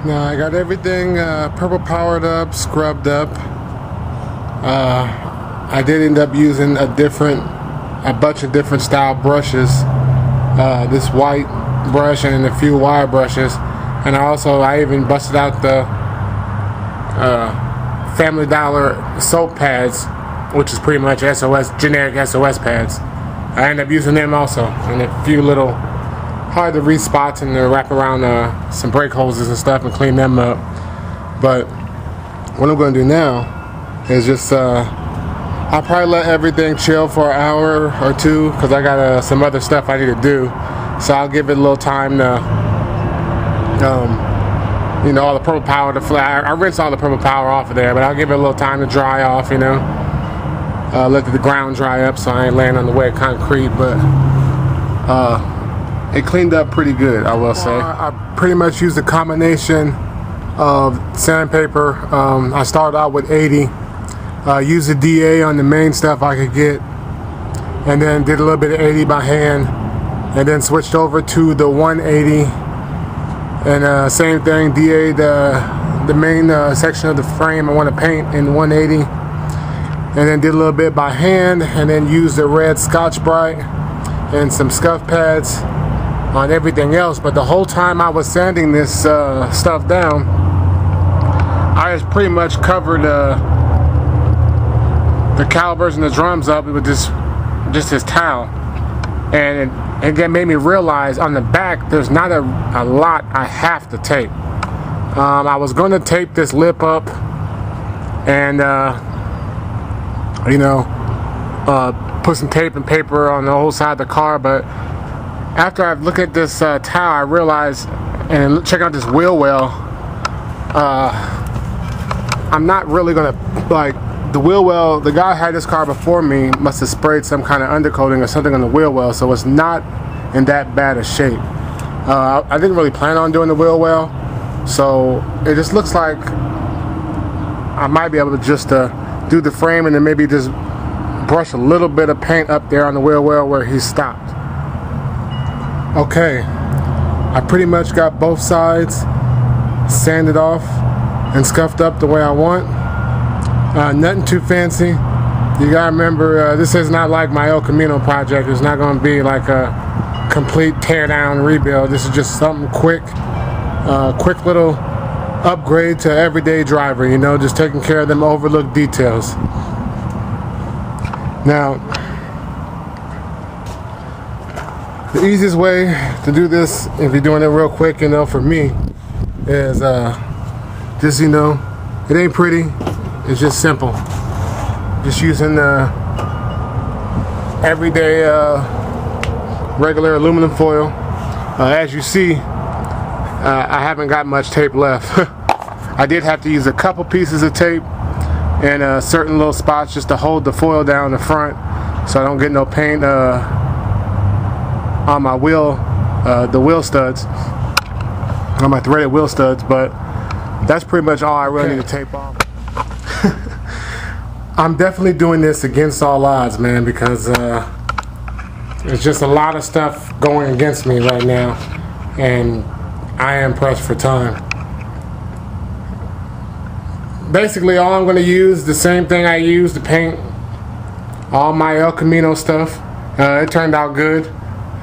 Now I got everything purple powered up, scrubbed up. I did end up using a bunch of different style brushes. This white brush and a few wire brushes, and I even busted out the Family Dollar soap pads, which is pretty much generic SOS pads. I ended up using them also, and a few little hard to reach spots, and to wrap around some brake hoses and stuff and clean them up. But what I'm going to do now is just I'll probably let everything chill for an hour or two, because I got some other stuff I need to do. So I'll give it a little time to, all the purple power to fly. I rinse all the purple power off of there, but I'll give it a little time to dry off, let the ground dry up so I ain't laying on the wet concrete. But it cleaned up pretty good, I will say. I pretty much used a combination of sandpaper. I started out with 80. Used the DA on the main stuff I could get, and then did a little bit of 80 by hand, and then switched over to the 180, and same thing, DA the main section of the frame I want to paint in 180, and then did a little bit by hand, and then used the red Scotch-Brite and some scuff pads on everything else. But the whole time I was sanding this stuff down, I just pretty much covered the calipers and the drums up with just this towel, and that made me realize on the back there's not a lot I have to tape. I was going to tape this lip up and put some tape and paper on the whole side of the car, but after I look at this towel, I realized, and check out this wheel well, I'm not really gonna, the wheel well, the guy who had this car before me must have sprayed some kind of undercoating or something on the wheel well, so it's not in that bad a shape. I didn't really plan on doing the wheel well, so it just looks like I might be able to just do the frame and then maybe just brush a little bit of paint up there on the wheel well where he stopped. Okay, I pretty much got both sides sanded off and scuffed up the way I want. Nothing too fancy. You gotta remember, this is not like my El Camino project. It's not gonna be like a complete tear down rebuild. This is just something quick little upgrade to everyday driver, just taking care of them overlooked details. Now, the easiest way to do this, if you're doing it real quick, for me, is just, it ain't pretty. It's just simple. Just using the everyday regular aluminum foil. As you see, I haven't got much tape left. I did have to use a couple pieces of tape and certain little spots just to hold the foil down in the front so I don't get no paint on my wheel, the wheel studs, on my threaded wheel studs, but that's pretty much all I really need to tape off. I'm definitely doing this against all odds, man, because there's just a lot of stuff going against me right now, and I am pressed for time. Basically, all I'm going to use, the same thing I used to paint all my El Camino stuff. It turned out good,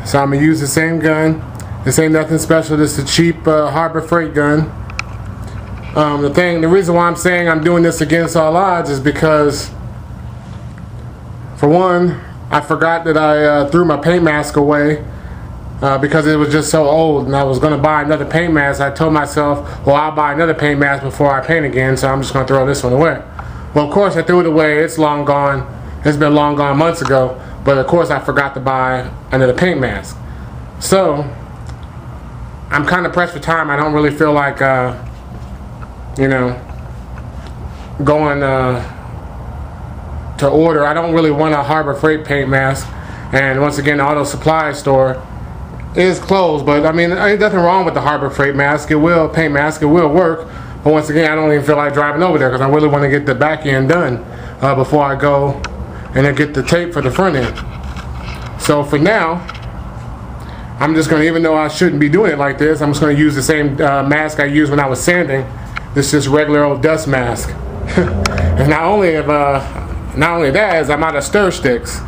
so I'm going to use the same gun. This ain't nothing special, this is a cheap Harbor Freight gun. The reason why I'm saying I'm doing this against all odds is because, for one, I forgot that I threw my paint mask away because it was just so old, and I was going to buy another paint mask. I told myself, well, I'll buy another paint mask before I paint again, so I'm just going to throw this one away. Well, of course, I threw it away. It's long gone. It's been long gone months ago, but of course I forgot to buy another paint mask. So, I'm kind of pressed for time. I don't really feel like going to order. I don't really want a Harbor Freight paint mask, and once again, the auto supply store is closed, but I mean, ain't nothing wrong with the Harbor Freight mask. Paint mask, it will work, but once again, I don't even feel like driving over there because I really want to get the back end done before I go and then get the tape for the front end. So for now, I'm just going to, even though I shouldn't be doing it like this, I'm just going to use the same mask I used when I was sanding. This is just regular old dust mask. And not only that, is I'm out of stir sticks.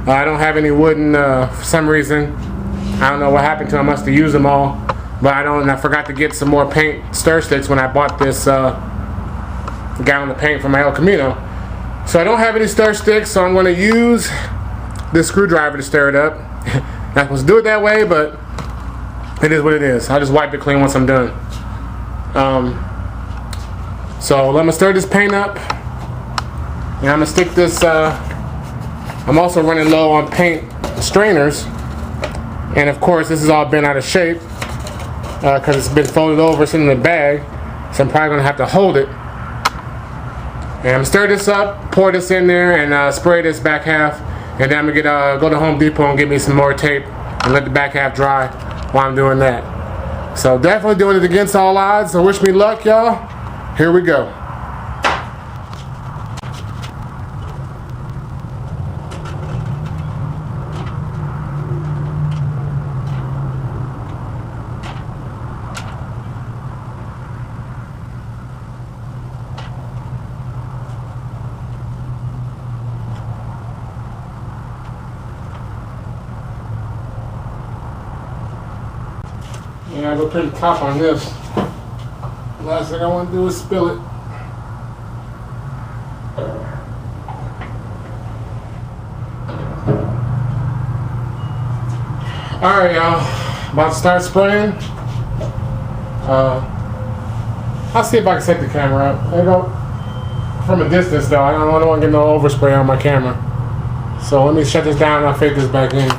I don't have any wooden for some reason. I don't know what happened to them. I must have used them all. But I forgot to get some more paint stir sticks when I bought this gallon of paint for my El Camino. So I don't have any stir sticks, so I'm going to use this screwdriver to stir it up. Not supposed to do it that way, but it is what it is. I'll just wipe it clean once I'm done. So let me stir this paint up. And I'm going to stick this, I'm also running low on paint strainers. And of course this has all been out of shape because it's been folded over, sitting in the bag. So I'm probably going to have to hold it. And I'm going to stir this up, pour this in there, and spray this back half. And then I'm going to go to Home Depot and get me some more tape and let the back half dry while I'm doing that. So definitely doing it against all odds. So wish me luck, y'all. Here we go. Yeah, I go pretty top on this. Last thing I want to do is spill it. Alright, y'all. About to start spraying. I'll see if I can set the camera up. There you go. From a distance though. I don't want to get no overspray on my camera. So let me shut this down and I'll fade this back in.